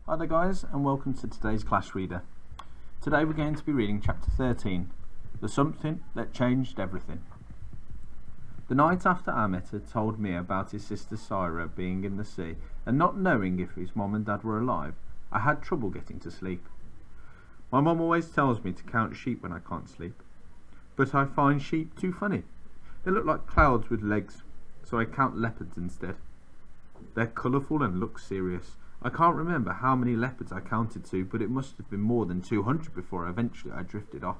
Hi there guys, and welcome to today's Class Reader. Today we're going to be reading chapter 13, The Something That Changed Everything. The night after Amit had told me about his sister Syra being in the sea and not knowing if his mom and dad were alive, I had trouble getting to sleep. My mom always tells me to count sheep when I can't sleep, but I find sheep too funny. They look like clouds with legs, so I count leopards instead. They're colourful and look serious. I can't remember how many leopards I counted to, but it must have been more than 200 before eventually I drifted off.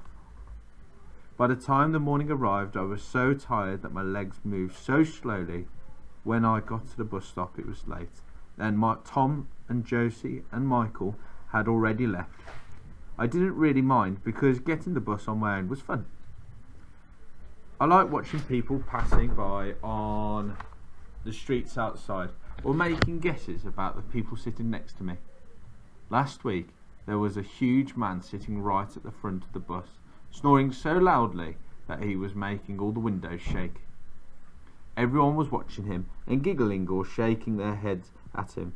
By the time the morning arrived, I was so tired that my legs moved so slowly. When I got to the bus stop, it was late, and Tom and Josie and Michael had already left. I didn't really mind because getting the bus on my own was fun. I like watching people passing by on the streets outside, or making guesses about the people sitting next to me. Last week there was a huge man sitting right at the front of the bus, snoring so loudly that he was making all the windows shake. Everyone was watching him and giggling or shaking their heads at him.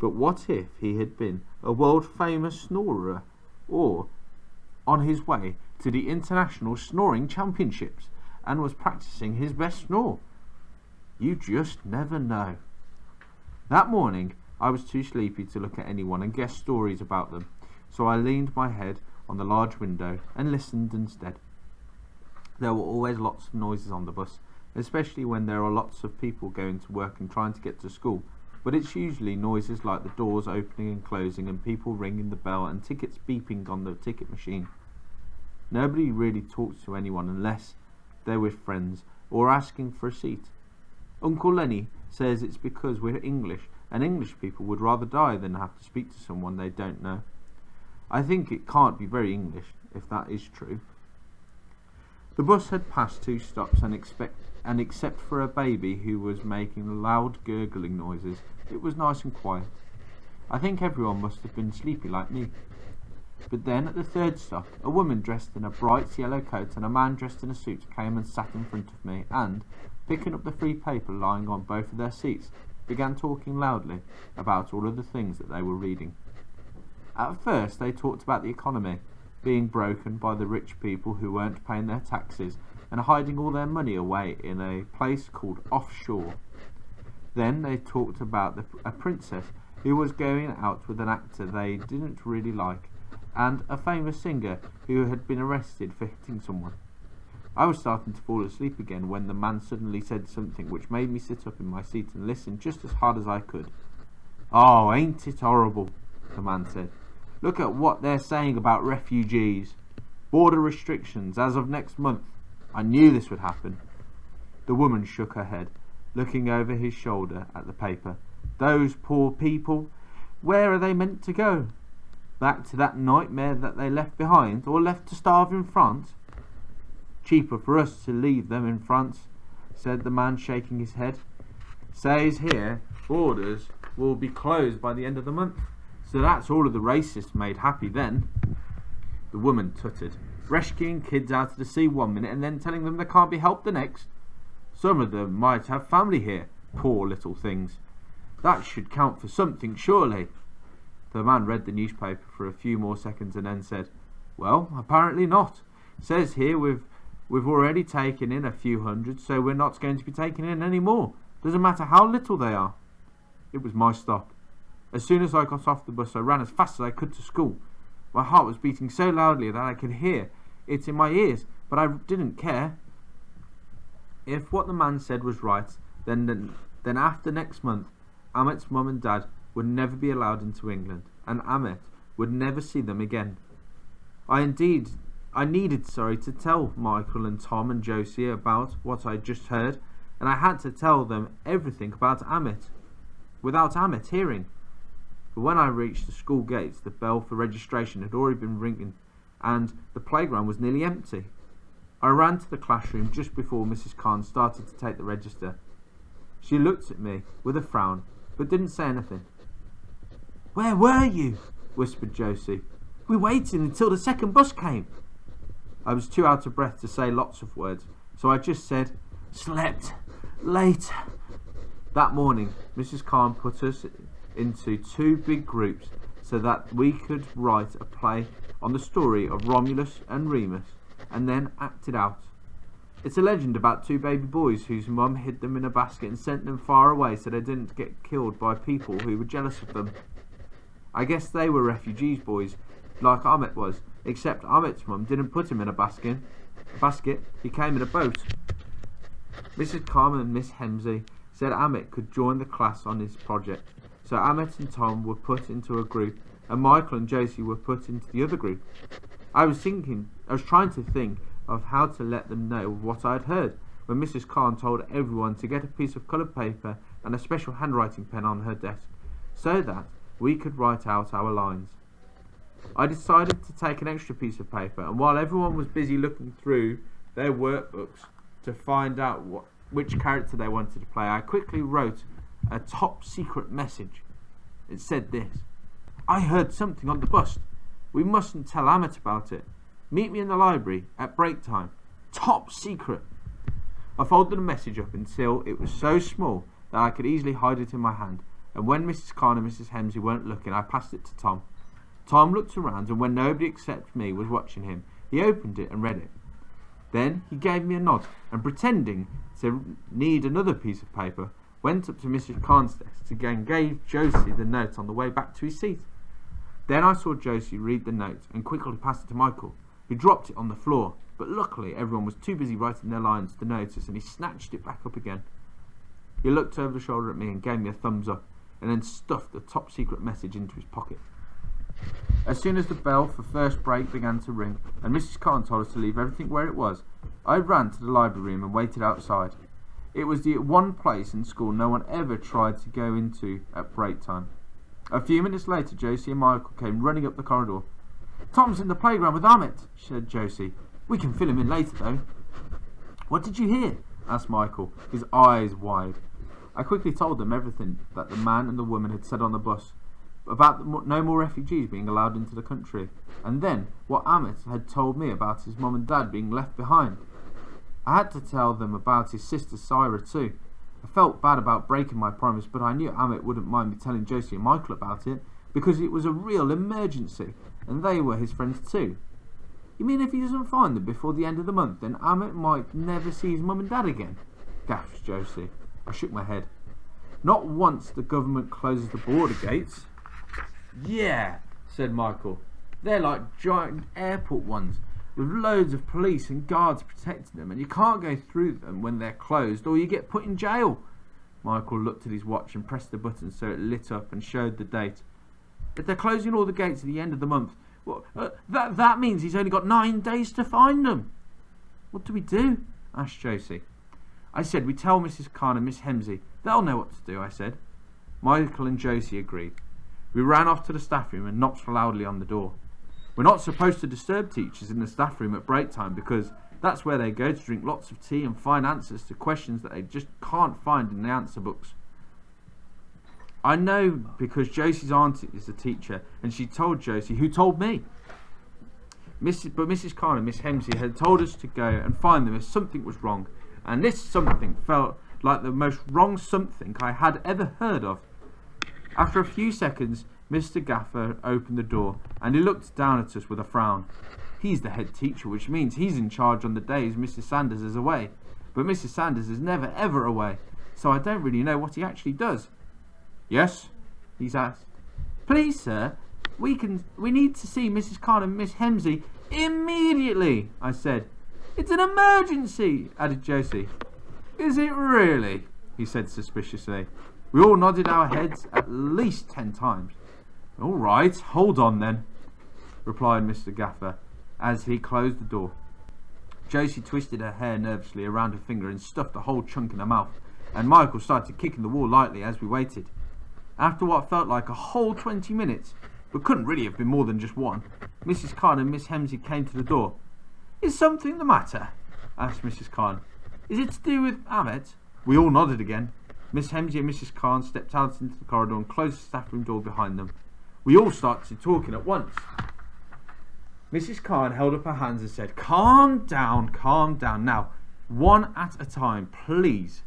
But what if he had been a world famous snorer, or on his way to the International Snoring Championships and was practicing his best snore? You just never know. That morning I was too sleepy to look at anyone and guess stories about them, so I leaned my head on the large window and listened instead. There were always lots of noises on the bus, especially when there are lots of people going to work and trying to get to school, but it's usually noises like the doors opening and closing and people ringing the bell and tickets beeping on the ticket machine. Nobody really talks to anyone unless they're with friends or asking for a seat. Uncle Lenny says it's because we're English, and English people would rather die than have to speak to someone they don't know. I think it can't be very English, if that is true. The bus had passed 2 stops, and except for a baby who was making loud gurgling noises, it was nice and quiet. I think everyone must have been sleepy like me. But then at the 3rd stop, a woman dressed in a bright yellow coat and a man dressed in a suit came and sat in front of me and, picking up the free paper lying on both of their seats, began talking loudly about all of the things that they were reading. At first they talked about the economy being broken by the rich people who weren't paying their taxes and hiding all their money away in a place called offshore. Then they talked about a princess who was going out with an actor they didn't really like, and a famous singer who had been arrested for hitting someone. I was starting to fall asleep again when the man suddenly said something which made me sit up in my seat and listen just as hard as I could. "Oh, ain't it horrible," the man said. "Look at what they're saying about refugees. Border restrictions as of next month. I knew this would happen." The woman shook her head, looking over his shoulder at the paper. "Those poor people, where are they meant to go? Back to that nightmare that they left behind, or left to starve in France?" "Cheaper for us to leave them in France," said the man, shaking his head. "Says here borders will be closed by the end of the month, so that's all of the racists made happy then." The woman tutted. "Rescuing kids out of the sea one minute and then telling them they can't be helped the next. Some of them might have family here, poor little things. That should count for something, surely." The man read the newspaper for a few more seconds and then said, "Well, apparently not. Says here we've already taken in a few hundred, so we're not going to be taking in any more. Doesn't matter how little they are." It was my stop. As soon as I got off the bus, I ran as fast as I could to school. My heart was beating so loudly that I could hear it in my ears, but I didn't care. If what the man said was right, then after next month, Amit's mum and dad would never be allowed into England, and Amit would never see them again. I needed to tell Michael and Tom and Josie about what I just heard, and I had to tell them everything about Amit, without Amit hearing. But when I reached the school gates, the bell for registration had already been ringing, and the playground was nearly empty. I ran to the classroom just before Mrs. Khan started to take the register. She looked at me with a frown, but didn't say anything. "Where were you?" whispered Josie. "We waited until the 2nd bus came." I was too out of breath to say lots of words, so I just said, "Slept late." That morning, Mrs. Khan put us into 2 big groups, so that we could write a play on the story of Romulus and Remus and then act it out. It's a legend about two baby boys whose mum hid them in a basket and sent them far away so they didn't get killed by people who were jealous of them. I guess they were refugees boys, like Ahmet was, except Ahmet's mum didn't put him in a basket. He came in a boat. Mrs. Khan and Miss Hemsley said Ahmet could join the class on his project, so Ahmet and Tom were put into a group, and Michael and Josie were put into the other group. I was trying to think of how to let them know what I had heard, when Mrs. Khan told everyone to get a piece of coloured paper and a special handwriting pen on her desk, so that we could write out our lines. I decided to take an extra piece of paper, and while everyone was busy looking through their workbooks to find out which character they wanted to play, I quickly wrote a top secret message. It said this: I heard something on the bus. We mustn't tell Ahmet about it. Meet me in the library at break time. Top secret. I folded the message up until it was so small that I could easily hide it in my hand, and when Mrs. Khan and Mrs. Hemsley weren't looking, I passed it to Tom. Tom looked around, and when nobody except me was watching him, he opened it and read it. Then he gave me a nod, and pretending to need another piece of paper, went up to Mrs. Khan's desk and gave Josie the note on the way back to his seat. Then I saw Josie read the note and quickly passed it to Michael, who dropped it on the floor, but luckily everyone was too busy writing their lines to notice, and he snatched it back up again. He looked over the shoulder at me and gave me a thumbs up, and then stuffed the top secret message into his pocket. As soon as the bell for first break began to ring, and Mrs. Khan told us to leave everything where it was, I ran to the library room and waited outside. It was the one place in school no one ever tried to go into at break time. A few minutes later, Josie and Michael came running up the corridor. Tom's in the playground with Ahmet, said Josie. We can fill him in later, though. What did you hear? Asked Michael, his eyes wide. I quickly told them everything that the man and the woman had said on the bus, about no more refugees being allowed into the country, and then what Ahmet had told me about his mum and dad being left behind. I had to tell them about his sister Syra too. I felt bad about breaking my promise, but I knew Ahmet wouldn't mind me telling Josie and Michael about it, because it was a real emergency, and they were his friends too. You mean if he doesn't find them before the end of the month, then Ahmet might never see his mum and dad again? Gasped Josie. I shook my head. Not once the government closes the border gates. Yeah, said Michael. They're like giant airport ones, with loads of police and guards protecting them, and you can't go through them when they're closed, or you get put in jail. Michael looked at his watch and pressed the button so it lit up and showed the date. If they're closing all the gates at the end of the month, well, that means he's only got 9 days to find them. What do we do? Asked Josie. I said we tell Mrs. Khan and Miss Hemsley. They'll know what to do, I said. Michael and Josie agreed. We ran off to the staff room and knocked loudly on the door. We're not supposed to disturb teachers in the staff room at break time, because that's where they go to drink lots of tea and find answers to questions that they just can't find in the answer books. I know because Josie's auntie is a teacher, and she told Josie, who told me. But Mrs. Khan and Miss Hemsley had told us to go and find them if something was wrong, and this something felt like the most wrong something I had ever heard of. After a few seconds, Mr. Gaffer opened the door, and he looked down at us with a frown. He's the head teacher, which means he's in charge on the days Mrs. Sanders is away. But Mrs. Sanders is never ever away, so I don't really know what he actually does. Yes? He's asked. Please, sir, we need to see Mrs. Khan and Miss Hemsley immediately, I said. It's an emergency, added Josie. Is it really? He said suspiciously. We all nodded our heads at least 10 times. All right, hold on then, replied Mr. Gaffer as he closed the door. Josie twisted her hair nervously around her finger and stuffed a whole chunk in her mouth, and Michael started kicking the wall lightly as we waited. After what felt like a whole 20 minutes, but couldn't really have been more than just one, Mrs. Khan and Miss Hemsley came to the door. Is something the matter? Asked Mrs. Khan. Is it to do with Ahmet? We all nodded again. Miss Hemsley and Mrs. Khan stepped out into the corridor and closed the staff room door behind them. We all started talking at once. Mrs. Khan held up her hands and said, calm down. Now, one at a time, please.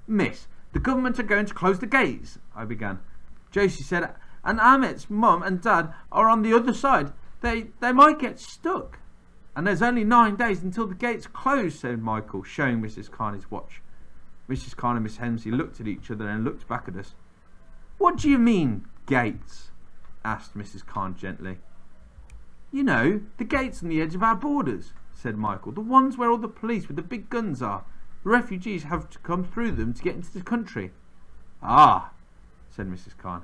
Miss, the government are going to close the gates, I began. Josie said, and Ahmet's mum and dad are on the other side. They might get stuck. And there's only 9 days until the gates close, said Michael, showing Mrs. Khan his watch. Mrs. Khan and Miss Hemsley looked at each other and looked back at us. What do you mean, gates? Asked Mrs. Khan gently. You know, the gates on the edge of our borders, said Michael. The ones where all the police with the big guns are. The refugees have to come through them to get into the country. Ah, said Mrs. Khan.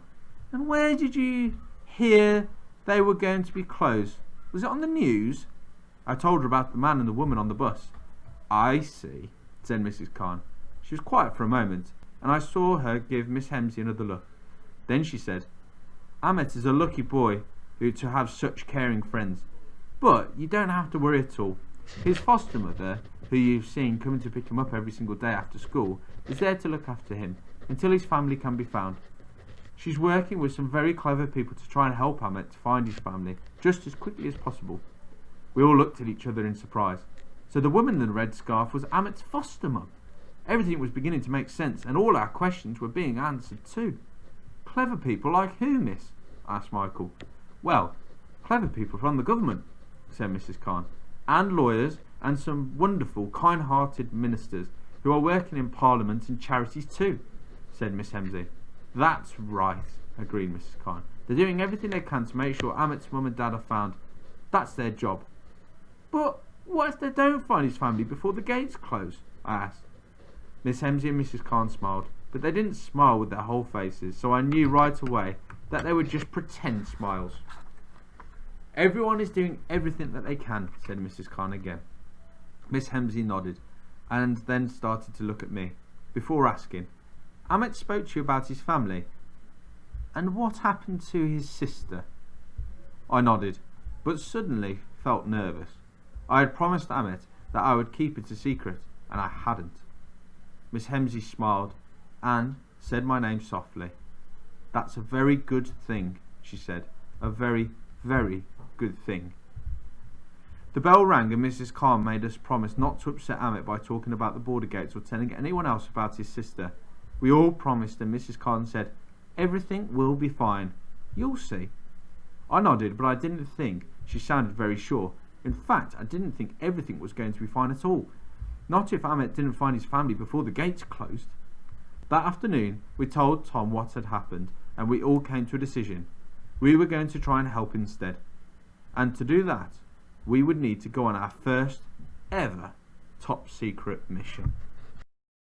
And where did you hear they were going to be closed? Was it on the news? I told her about the man and the woman on the bus. I see, said Mrs. Khan. She was quiet for a moment, and I saw her give Miss Hemsley another look. Then she said, Ahmet is a lucky boy to have such caring friends. But you don't have to worry at all. His foster mother, who you've seen coming to pick him up every single day after school, is there to look after him until his family can be found. She's working with some very clever people to try and help Ahmet to find his family just as quickly as possible. We all looked at each other in surprise. So the woman in the red scarf was Ahmet's foster mum. Everything was beginning to make sense, and all our questions were being answered too. Clever people like who, miss? Asked Michael. Well, clever people from the government, said Mrs. Khan, and lawyers and some wonderful, kind-hearted ministers who are working in Parliament and charities too, said Miss Hemsley. That's right, agreed Mrs. Khan. They're doing everything they can to make sure Ahmet's mum and dad are found. That's their job. But what if they don't find his family before the gates close? I asked. Miss Hemsley and Mrs. Khan smiled, but they didn't smile with their whole faces, so I knew right away that they were just pretend smiles. Everyone is doing everything that they can, said Mrs. Khan again. Miss Hemsley nodded, and then started to look at me, before asking, Ahmet spoke to you about his family, and what happened to his sister? I nodded, but suddenly felt nervous. I had promised Ahmet that I would keep it a secret, and I hadn't. Miss Hemsley smiled and said my name softly. That's a very good thing, she said. A very, very good thing. The bell rang and Mrs. Khan made us promise not to upset Ahmet by talking about the border gates or telling anyone else about his sister. We all promised and Mrs. Khan said, Everything will be fine. You'll see. I nodded, but I didn't think she sounded very sure. In fact, I didn't think everything was going to be fine at all. Not if Ahmet didn't find his family before the gates closed. That afternoon, we told Tom what had happened, and we all came to a decision. We were going to try and help instead. And to do that, we would need to go on our first ever top secret mission.